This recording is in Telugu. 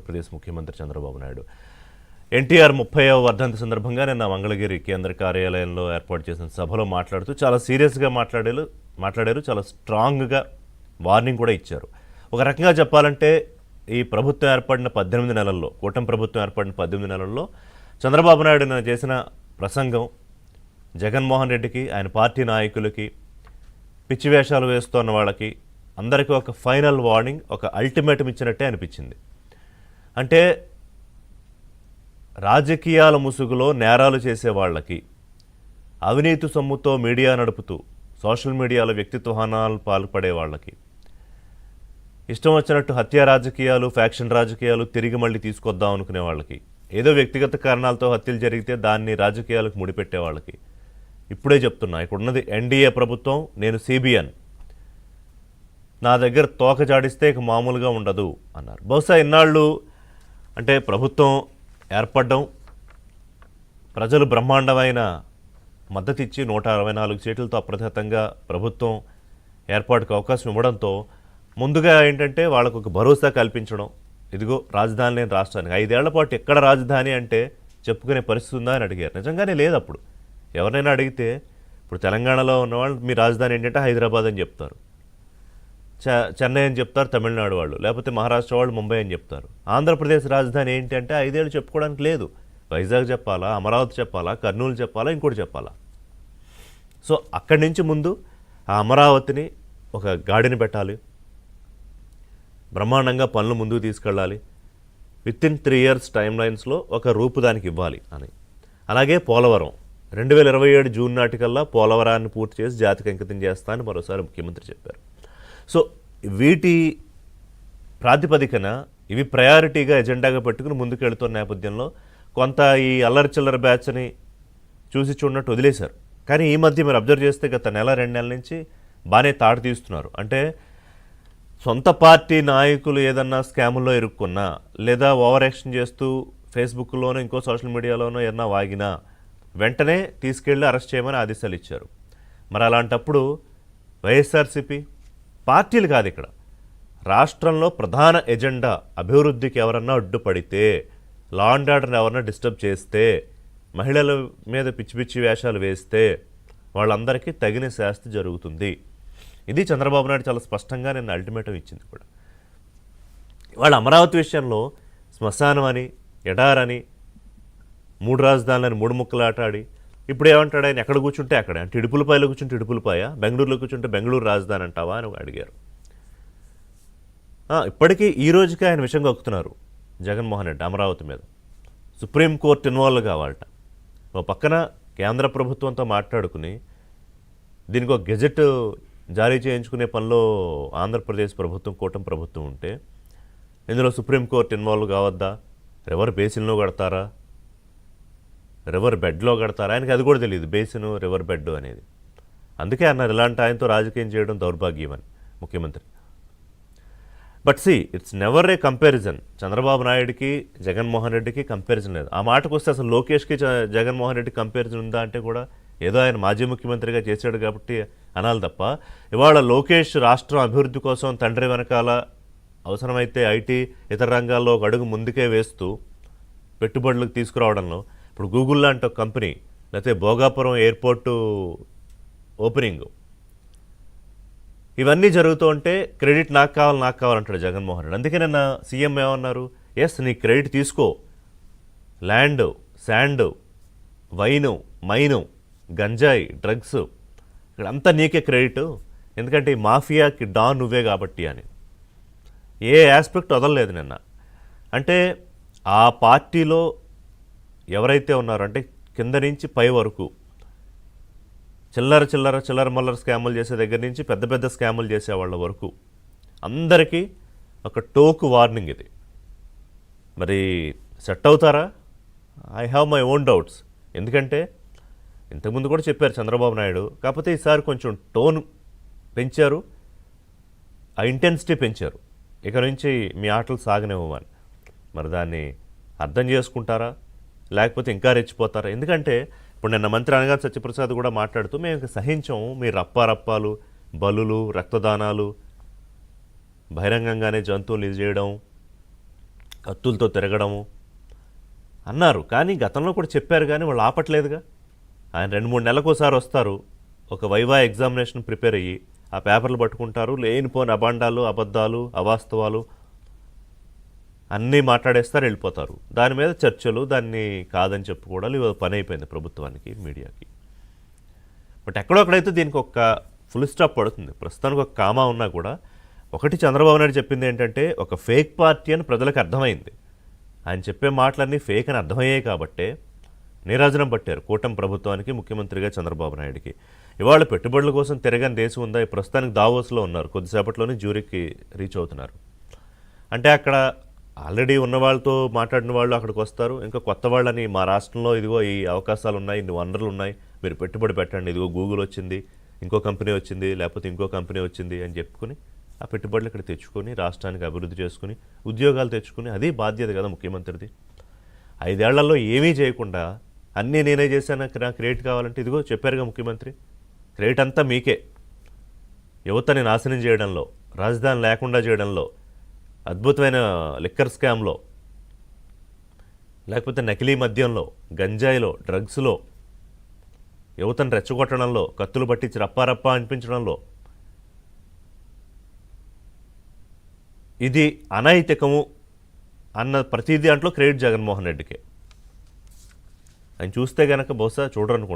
ఆంధ్రప్రదేశ్ ముఖ్యమంత్రి చంద్రబాబు నాయుడు. ఎన్టీఆర్ 30వ వర్ధంతి సందర్భంగా నిన్న మంగళగిరి కేంద్ర కార్యాలయంలో ఏర్పాటు చేసిన సభలో మాట్లాడుతూ చాలా సీరియస్గా మాట్లాడారు. చాలా స్ట్రాంగ్గా వార్నింగ్ కూడా ఇచ్చారు. ఒక రకంగా చెప్పాలంటే ఈ ప్రభుత్వం ఏర్పడిన 18 నెలల్లో, కూటమి ప్రభుత్వం ఏర్పడిన 18 నెలల్లో చంద్రబాబు నాయుడు నిన్న చేసిన ప్రసంగం జగన్మోహన్ రెడ్డికి, ఆయన పార్టీ నాయకులకి, పిచ్చి వేషాలు వేస్తున్న వాళ్ళకి అందరికీ ఒక ఫైనల్ వార్నింగ్, ఒక అల్టిమేటం ఇచ్చినట్టే అనిపించింది. అంటే రాజకీయాల ముసుగులో నేరాలు చేసే వాళ్ళకి, అవినీతి సొమ్ముతో మీడియా నడుపుతూ సోషల్ మీడియాలో వ్యక్తిత్వ హననాలు పాల్పడే వాళ్ళకి, ఇష్టం వచ్చినట్టు హత్య రాజకీయాలు, ఫ్యాక్షన్ రాజకీయాలు తిరిగి మళ్ళీ తీసుకొద్దాం అనుకునే వాళ్ళకి, ఏదో వ్యక్తిగత కారణాలతో హత్యలు జరిగితే దాన్ని రాజకీయాలకు ముడిపెట్టే వాళ్ళకి ఇప్పుడే చెప్తున్నా, ఇక్కడ ఉన్నది ఎన్డీఏ ప్రభుత్వం, నేను సిబిఎన్, నా దగ్గర తోక జాడిస్తే ఇక మామూలుగా ఉండదు అన్నారు. బహుశా ఇన్నాళ్ళు అంటే ప్రభుత్వం ఏర్పడడం, ప్రజలు బ్రహ్మాండమైన మద్దతు ఇచ్చి 164 సీట్లతో అప్రతిహతంగా ప్రభుత్వం ఏర్పాటుకు అవకాశం ఇవ్వడంతో ముందుగా ఏంటంటే వాళ్ళకు ఒక భరోసా కల్పించడం, ఇదిగో రాజధాని లేని రాష్ట్రానికి 5 ఏళ్ల పాటు ఎక్కడ రాజధాని అంటే చెప్పుకునే పరిస్థితి ఉందా అని అడిగారు. నిజంగానే లేదు. అప్పుడు ఎవరినైనా అడిగితే ఇప్పుడు తెలంగాణలో ఉన్నవాళ్ళు మీ రాజధాని ఏంటంటే హైదరాబాద్ అని చెప్తారు, చెన్నై అని చెప్తారు తమిళనాడు వాళ్ళు, లేకపోతే మహారాష్ట్ర వాళ్ళు ముంబై అని చెప్తారు. ఆంధ్రప్రదేశ్ రాజధాని ఏంటి అంటే 5 ఏళ్ళు చెప్పుకోవడానికి లేదు. వైజాగ్ చెప్పాలా, అమరావతి చెప్పాలా, కర్నూలు చెప్పాలా, ఇంకోటి చెప్పాలా. సో అక్కడి నుంచి ముందు ఆ అమరావతిని ఒక గాడిని పెట్టాలి, బ్రహ్మాండంగా పనులు ముందుకు తీసుకెళ్ళాలి, విత్ ఇన్ 3 ఇయర్స్ టైం లైన్స్లో ఒక రూపు దానికి ఇవ్వాలి అని. అలాగే పోలవరం 2027 జూన్ నాటికల్లా పోలవరాన్ని పూర్తి చేసి జాతికి అంకితం చేస్తా అని మరోసారి ముఖ్యమంత్రి చెప్పారు. సో వీటి ప్రాతిపదికన ఇవి ప్రయారిటీగా ఎజెండాగా పెట్టుకుని ముందుకెళ్తున్న నేపథ్యంలో కొంత ఈ అల్లరి చిల్లర బ్యాచ్ని చూసి చూడనట్టు వదిలేశారు. కానీ ఈ మధ్య మీరు అబ్జర్వ్ చేస్తే గత నెల 2 నెలల నుంచి బాగానే తాడు తీస్తున్నారు. అంటే సొంత పార్టీ నాయకులు ఏదన్నా స్కాముల్లో ఇరుక్కున్నా, లేదా ఓవర్ యాక్షన్ చేస్తూ ఫేస్బుక్లోనో ఇంకో సోషల్ మీడియాలోనో ఏదన్నా వాగినా వెంటనే తీసుకెళ్ళి అరెస్ట్ చేయమని ఆదేశాలు ఇచ్చారు. మరి అలాంటప్పుడు వైఎస్ఆర్సీపీ పార్టీలు కాదు, ఇక్కడ రాష్ట్రంలో ప్రధాన ఎజెండా అభివృద్ధికి ఎవరన్నా అడ్డుపడితే, లా అండ్ ఆర్డర్ని ఎవరన్నా డిస్టర్బ్ చేస్తే, మహిళల మీద పిచ్చి పిచ్చి వేషాలు వేస్తే వాళ్ళందరికీ తగిన శాస్తి జరుగుతుంది. ఇది చంద్రబాబు నాయుడు చాలా స్పష్టంగా నిన్న అల్టిమేటం ఇచ్చింది కూడా. వాళ్ళ అమరావతి విషయంలో శ్మశానం అని, ఎడారని, 3 రాజధానులని 3 ముక్కలు ఆటాడి ఇప్పుడు ఏమంటాడు ఆయన, ఎక్కడ కూర్చుంటే అక్కడే, అంటే ఇడుపులపాయలో కూర్చుంటే ఇడుపులపాయ, బెంగళూరులో కూర్చుంటే బెంగళూరు రాజధాని అంటావా అని అడిగారు. ఇప్పటికీ ఈ రోజుకి ఆయన విషయం కక్కుతున్నారు జగన్మోహన్ రెడ్డి అమరావతి మీద. సుప్రీంకోర్టు ఇన్వాల్వ్ కావాలట. ఓ పక్కన కేంద్ర ప్రభుత్వంతో మాట్లాడుకుని దీనికి ఒక గెజెట్ జారీ చేయించుకునే పనిలో ఆంధ్రప్రదేశ్ ప్రభుత్వం, కూటమి ప్రభుత్వం ఉంటే ఇందులో సుప్రీంకోర్టు ఇన్వాల్వ్ కావద్దా? రివర్ బేసిన్లో కడతారా, రివర్ బెడ్లో కడతారా? ఆయనకి అది కూడా తెలియదు, బేసిన్ రివర్ బెడ్ అనేది. అందుకే అన్నారు ఇలాంటి ఆయనతో రాజకీయం చేయడం దౌర్భాగ్యం అని ముఖ్యమంత్రి. But see it's never A comparison. Chandrababu నాయుడికి జగన్మోహన్ రెడ్డికి కంపారిజన్ లేదు. ఆ మాటకు వస్తే అసలు లోకేష్కి జగన్మోహన్ రెడ్డి కంపారిజన్ ఉందా అంటే కూడా ఏదో ఆయన మాజీ ముఖ్యమంత్రిగా చేశాడు కాబట్టి అనాలి తప్ప, ఇవాళ లోకేష్ రాష్ట్రం అభివృద్ధి కోసం తండ్రి వెనకాల అవసరమైతే ఐటీ ఇతర రంగాల్లో ఒక అడుగు ముందుకే వేస్తూ పెట్టుబడులకు తీసుకురావడంలో, ఇప్పుడు గూగుల్ లాంటి ఒక కంపెనీ, లేకపోతే భోగాపురం ఎయిర్పోర్టు ఓపెనింగ్, ఇవన్నీ జరుగుతూ ఉంటే క్రెడిట్ నాకు కావాలంటాడు జగన్మోహన్ రెడ్డి. అందుకే నిన్న సీఎం ఏమన్నారు, ఎస్ నీ క్రెడిట్ తీసుకో, ల్యాండ్, శాండ్, వైను, మైను, గంజాయి, డ్రగ్స్, ఇక్కడ అంతా నీకే క్రెడిట్, ఎందుకంటే ఈ మాఫియాకి డాన్ నువ్వే కాబట్టి అని. ఏ ఆస్పెక్ట్ వదలలేదు నిన్న. అంటే ఆ పార్టీలో ఎవరైతే ఉన్నారో, అంటే కింద నుంచి పై వరకు చిల్లర మల్లర స్కాములు చేసే దగ్గర నుంచి పెద్ద పెద్ద స్కాములు చేసే వాళ్ళ వరకు అందరికీ ఒక టోకు వార్నింగ్ ఇది. మరి సెట్ అవుతారా? I have my own doubts. ఎందుకంటే ఇంతకుముందు కూడా చెప్పారు చంద్రబాబు నాయుడు, కాకపోతే ఈసారి కొంచెం టోన్ పెంచారు, ఆ ఇంటెన్సిటీ పెంచారు. ఇక నుంచి మీ ఆటలు సాగనివ్వమని. మరి దాన్ని అర్థం చేసుకుంటారా, లేకపోతే ఇంకా రెచ్చిపోతారా? ఎందుకంటే ఇప్పుడు నిన్న మంత్రి అనగానే సత్యప్రసాద్ కూడా మాట్లాడుతూ మేము సహించం మీ రప్పాలు, బలులు, రక్తదానాలు, బహిరంగంగానే జంతువులు ఇది చేయడం, కత్తులతో తిరగడము అన్నారు. కానీ గతంలో కూడా చెప్పారు, కానీ వాళ్ళు ఆపట్లేదుగా. ఆయన 2-3 నెలలకోసారి వస్తారు, ఒక వైవా ఎగ్జామినేషన్ ప్రిపేర్ అయ్యి ఆ పేపర్లు పట్టుకుంటారు, లేనిపోని అబాండాలు, అబద్ధాలు, అవాస్తవాలు అన్నీ మాట్లాడేస్తారు, వెళ్ళిపోతారు. దాని మీద చర్చలు, దాన్ని కాదని చెప్పుకోవడాలు ఇవి పని అయిపోయింది ప్రభుత్వానికి, మీడియాకి. బట్ ఎక్కడొక్కడైతే దీనికి ఒక ఫుల్ స్టాప్ పడుతుంది. ప్రస్తుతానికి ఒక కామా ఉన్నా కూడా ఒకటి చంద్రబాబు నాయుడు చెప్పింది ఏంటంటే ఒక ఫేక్ పార్టీ అని ప్రజలకు అర్థమైంది. ఆయన చెప్పే మాటలన్నీ ఫేక్ అని అర్థమయ్యాయి కాబట్టే నీరాజనం పట్టారు కూటమి ప్రభుత్వానికి, ముఖ్యమంత్రిగా చంద్రబాబు నాయుడికి. ఇవాళ పెట్టుబడుల కోసం తిరగని దేశం ఉందా? ఈ ప్రస్తుతానికి దావోస్లో ఉన్నారు, కొద్దిసేపట్లోనే జ్యూరిక్కి రీచ్ అవుతున్నారు. అంటే అక్కడ ఆల్రెడీ ఉన్న వాళ్ళతో మాట్లాడిన వాళ్ళు అక్కడికి వస్తారు, ఇంకా కొత్త వాళ్ళని మా రాష్ట్రంలో ఇదిగో ఈ అవకాశాలు ఉన్నాయి, ఇన్ని వనరులు ఉన్నాయి, మీరు పెట్టుబడి పెట్టండి, ఇదిగో గూగుల్ వచ్చింది, ఇంకో కంపెనీ వచ్చింది, లేకపోతే ఇంకో కంపెనీ వచ్చింది అని చెప్పుకొని ఆ పెట్టుబడులు ఇక్కడ తెచ్చుకొని రాష్ట్రానికి అభివృద్ధి చేసుకుని ఉద్యోగాలు తెచ్చుకుని, అది బాధ్యత కదా ముఖ్యమంత్రిది. 5 ఏళ్లలో ఏమీ చేయకుండా అన్నీ నేనే చేశాను, నాకు రేట్ కావాలంటే ఇదిగో చెప్పారుగా ముఖ్యమంత్రి, రేట్ అంతా మీకే. యువతని నాశనం చేయడంలో, రాజధాని లేకుండా చేయడంలో, అద్భుతమైన లిక్కర్ స్కామ్లో, లేకపోతే నకిలీ మద్యంలో, గంజాయిలో, డ్రగ్స్లో, యువతను రెచ్చగొట్టడంలో, కత్తులు పట్టించి రప్పారప్పా అనిపించడంలో, ఇది అనైతికము అన్న ప్రతి దాంట్లో క్రెడిట్ జగన్మోహన్ రెడ్డికే. ఆయన చూస్తే గనక బహుశా చూడరనుకుంటా.